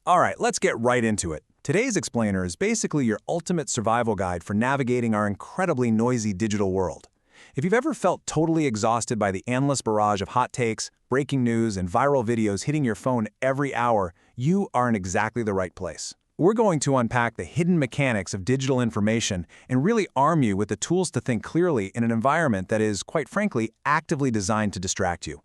All right, let's get right into it. Today's explainer is basically your ultimate survival guide for navigating our incredibly noisy digital world. If you've ever felt totally exhausted by the endless barrage of hot takes, breaking news, and viral videos hitting your phone every hour, you are in exactly the right place. We're going to unpack the hidden mechanics of digital information and really arm you with the tools to think clearly in an environment that is, quite frankly, actively designed to distract you.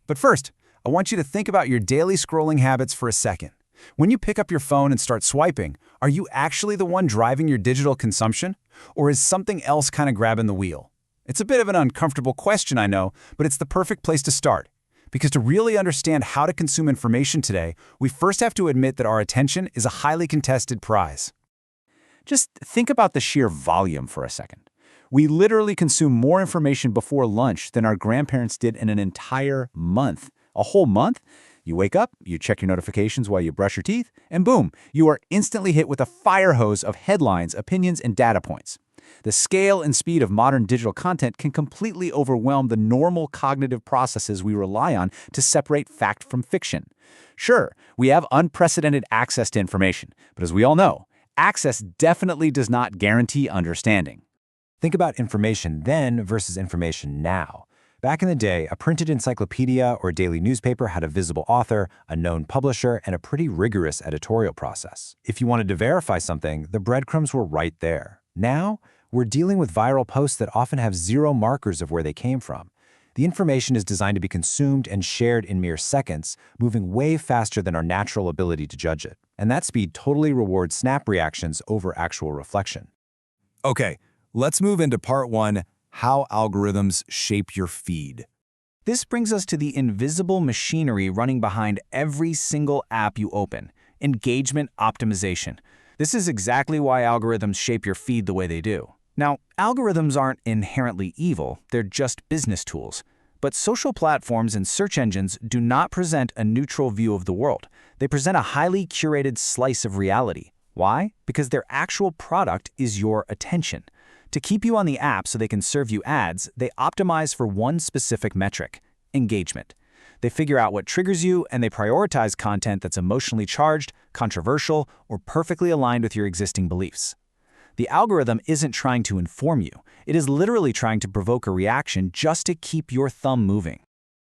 But first, I want you to think about your daily scrolling habits for a second. When you pick up your phone and start swiping, are you actually the one driving your digital consumption? Or is something else kind of grabbing the wheel? It's a bit of an uncomfortable question, I know, but it's the perfect place to start. Because to really understand how to consume information today, we first have to admit that our attention is a highly contested prize. Just think about the sheer volume for a second. We literally consume more information before lunch than our grandparents did in an entire month. A whole month? You wake up, you check your notifications while you brush your teeth, and boom, you are instantly hit with a fire hose of headlines, opinions, and data points. The scale and speed of modern digital content can completely overwhelm the normal cognitive processes we rely on to separate fact from fiction. Sure, we have unprecedented access to information, but as we all know, access definitely does not guarantee understanding. Think about information then versus information now. Back in the day, a printed encyclopedia or daily newspaper had a visible author, a known publisher, and a pretty rigorous editorial process. If you wanted to verify something, the breadcrumbs were right there. Now, we're dealing with viral posts that often have zero markers of where they came from. The information is designed to be consumed and shared in mere seconds, moving way faster than our natural ability to judge it. And that speed totally rewards snap reactions over actual reflection. Okay, let's move into part one. How algorithms shape your feed. This brings us to the invisible machinery running behind every single app you open: engagement optimization. This is exactly why algorithms shape your feed the way they do. Now, algorithms aren't inherently evil, they're just business tools. But social platforms and search engines do not present a neutral view of the world. They present a highly curated slice of reality. Why? Because their actual product is your attention. To keep you on the app so they can serve you ads, they optimize for one specific metric: engagement. They figure out what triggers you, and they prioritize content that's emotionally charged, controversial, or perfectly aligned with your existing beliefs. The algorithm isn't trying to inform you. It is literally trying to provoke a reaction just to keep your thumb moving.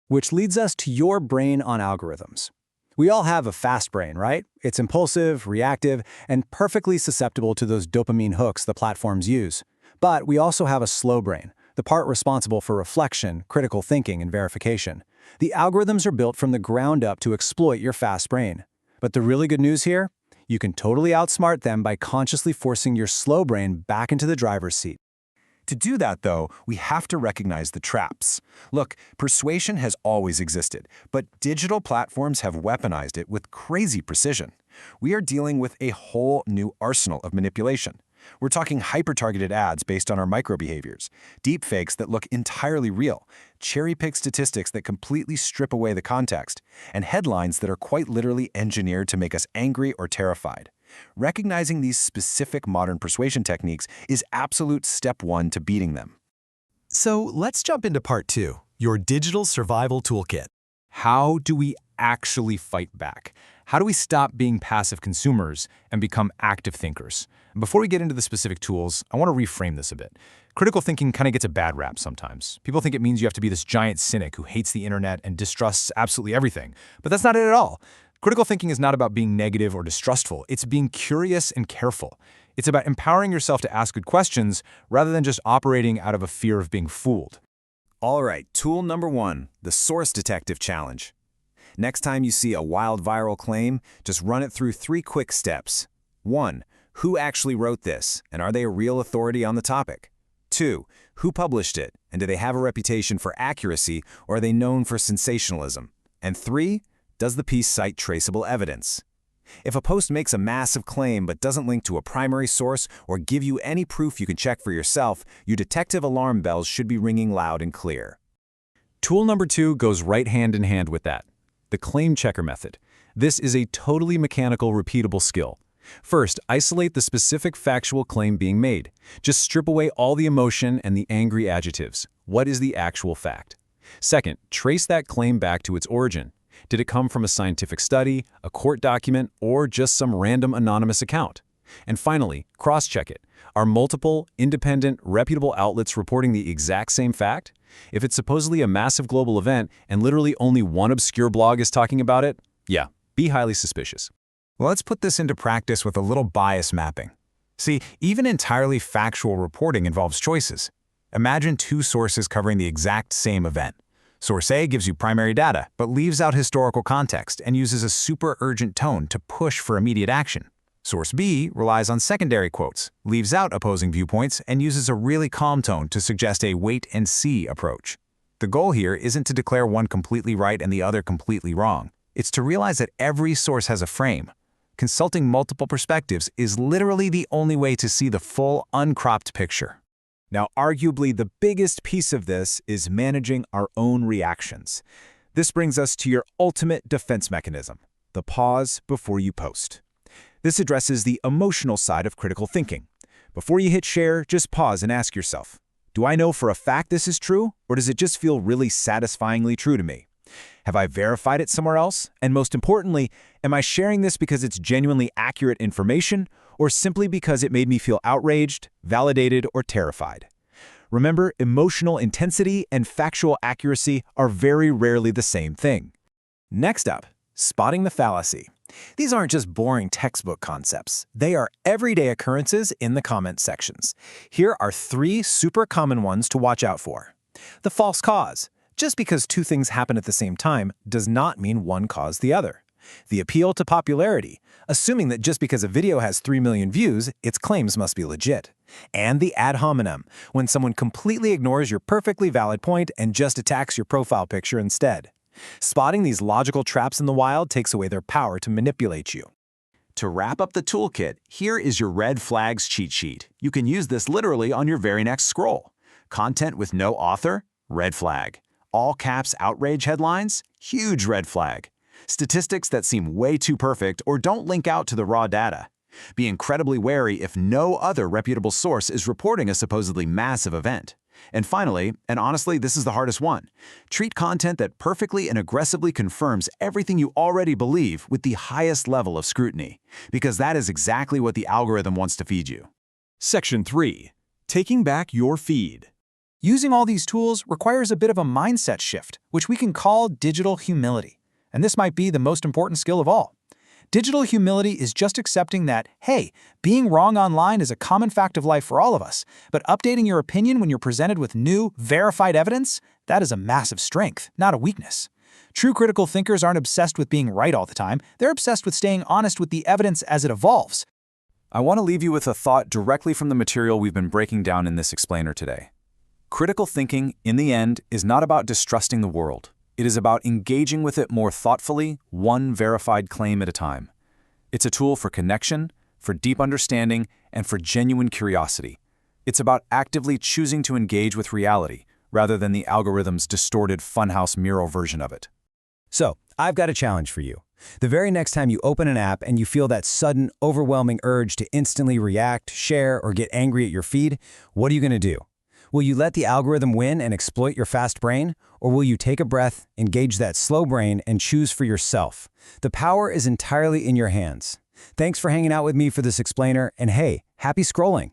Which leads us to your brain on algorithms. We all have a fast brain, right? It's impulsive, reactive, and perfectly susceptible to those dopamine hooks the platforms use. But we also have a slow brain, the part responsible for reflection, critical thinking, and verification. The algorithms are built from the ground up to exploit your fast brain. But the really good news here? You can totally outsmart them by consciously forcing your slow brain back into the driver's seat. To do that, though, we have to recognize the traps. Look, persuasion has always existed, but digital platforms have weaponized it with crazy precision. We are dealing with a whole new arsenal of manipulation. We're talking hyper-targeted ads based on our microbehaviors, deepfakes that look entirely real, cherry-picked statistics that completely strip away the context, and headlines that are quite literally engineered to make us angry or terrified. Recognizing these specific modern persuasion techniques is absolute step one to beating them. So let's jump into part two, your digital survival toolkit. How do we actually fight back? How do we stop being passive consumers and become active thinkers? Before we get into the specific tools, I want to reframe this a bit. Critical thinking kind of gets a bad rap sometimes. People think it means you have to be this giant cynic who hates the internet and distrusts absolutely everything. But that's not it at all. Critical thinking is not about being negative or distrustful. It's being curious and careful. It's about empowering yourself to ask good questions rather than just operating out of a fear of being fooled. All right, tool number one, the Source Detective Challenge. Next time you see a wild viral claim, just run it through 3 quick steps. 1. Who actually wrote this, and are they a real authority on the topic? 2. Who published it, and do they have a reputation for accuracy, or are they known for sensationalism? And 3. Does the piece cite traceable evidence? If a post makes a massive claim but doesn't link to a primary source or give you any proof you can check for yourself, your detective alarm bells should be ringing loud and clear. Tool number 2 goes right hand in hand with that. The claim checker method. This is a totally mechanical, repeatable skill. First, isolate the specific factual claim being made. Just strip away all the emotion and the angry adjectives. What is the actual fact? Second, trace that claim back to its origin. Did it come from a scientific study, a court document, or just some random anonymous account? And finally, cross-check it. Are multiple, independent, reputable outlets reporting the exact same fact? If it's supposedly a massive global event and literally only one obscure blog is talking about it, yeah, be highly suspicious. Well, let's put this into practice with a little bias mapping. See, even entirely factual reporting involves choices. Imagine two sources covering the exact same event. Source A gives you primary data, but leaves out historical context and uses a super urgent tone to push for immediate action. Source B relies on secondary quotes, leaves out opposing viewpoints, and uses a really calm tone to suggest a wait-and-see approach. The goal here isn't to declare one completely right and the other completely wrong. It's to realize that every source has a frame. Consulting multiple perspectives is literally the only way to see the full, uncropped picture. Now, arguably the biggest piece of this is managing our own reactions. This brings us to your ultimate defense mechanism, the pause before you post. This addresses the emotional side of critical thinking. Before you hit share, just pause and ask yourself, do I know for a fact this is true, or does it just feel really satisfyingly true to me? Have I verified it somewhere else? And most importantly, am I sharing this because it's genuinely accurate information, or simply because it made me feel outraged, validated, or terrified? Remember, emotional intensity and factual accuracy are very rarely the same thing. Next up, spotting the fallacy. These aren't just boring textbook concepts. They are everyday occurrences in the comment sections. Here are 3 super common ones to watch out for. The false cause. Just because 2 things happen at the same time does not mean one caused the other. The appeal to popularity, assuming that just because a video has 3 million views, its claims must be legit. And the ad hominem, when someone completely ignores your perfectly valid point and just attacks your profile picture instead. Spotting these logical traps in the wild takes away their power to manipulate you. To wrap up the toolkit, here is your red flags cheat sheet. You can use this literally on your very next scroll. Content with no author? Red flag. All caps outrage headlines? Huge red flag. Statistics that seem way too perfect or don't link out to the raw data. Be incredibly wary if no other reputable source is reporting a supposedly massive event. And finally, and honestly, this is the hardest one, treat content that perfectly and aggressively confirms everything you already believe with the highest level of scrutiny, because that is exactly what the algorithm wants to feed you. Section 3. Taking back your feed. Using all these tools requires a bit of a mindset shift, which we can call digital humility. And this might be the most important skill of all. Digital humility is just accepting that, hey, being wrong online is a common fact of life for all of us, but updating your opinion when you're presented with new, verified evidence, that is a massive strength, not a weakness. True critical thinkers aren't obsessed with being right all the time, they're obsessed with staying honest with the evidence as it evolves. I want to leave you with a thought directly from the material we've been breaking down in this explainer today. Critical thinking, in the end, is not about distrusting the world. It is about engaging with it more thoughtfully, one verified claim at a time. It's a tool for connection, for deep understanding, and for genuine curiosity. It's about actively choosing to engage with reality, rather than the algorithm's distorted funhouse mural version of it. So, I've got a challenge for you. The very next time you open an app and you feel that sudden, overwhelming urge to instantly react, share, or get angry at your feed, what are you going to do? Will you let the algorithm win and exploit your fast brain? Or will you take a breath, engage that slow brain, and choose for yourself? The power is entirely in your hands. Thanks for hanging out with me for this explainer, and hey, happy scrolling!